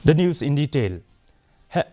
The news in detail.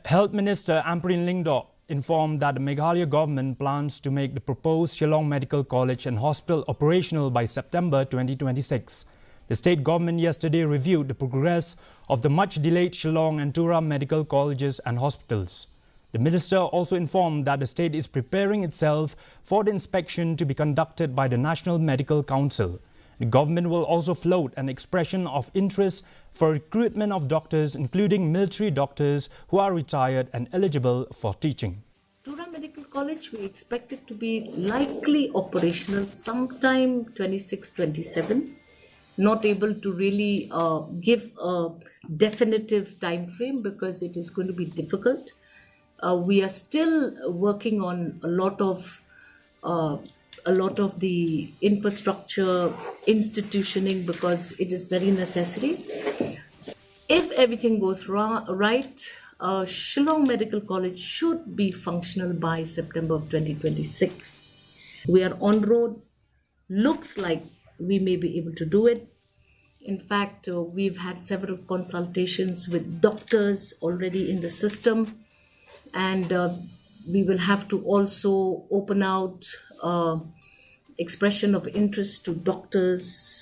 Health Minister Ampreen Lingdok informed that the Meghalaya government plans to make the proposed Shillong Medical College and Hospital operational by September 2026. The state government yesterday reviewed the progress of the much-delayed Shillong and Tura medical colleges and hospitals. The minister also informed that the state is preparing itself for the inspection to be conducted by the National Medical Council. The government will also float an expression of interest for recruitment of doctors, including military doctors who are retired and eligible for teaching. Tura Medical College, we expect it to be likely operational sometime 26-27. Not able to really give a definitive time frame because it is going to be difficult. We are still working on a lot of the infrastructure institutioning because it is very necessary. If everything goes right, Shillong Medical College should be functional by September of 2026. We are on road. Looks like we may be able to do it. In fact, we've had several consultations with doctors already in the system, and we will have to also open out expression of interest to doctors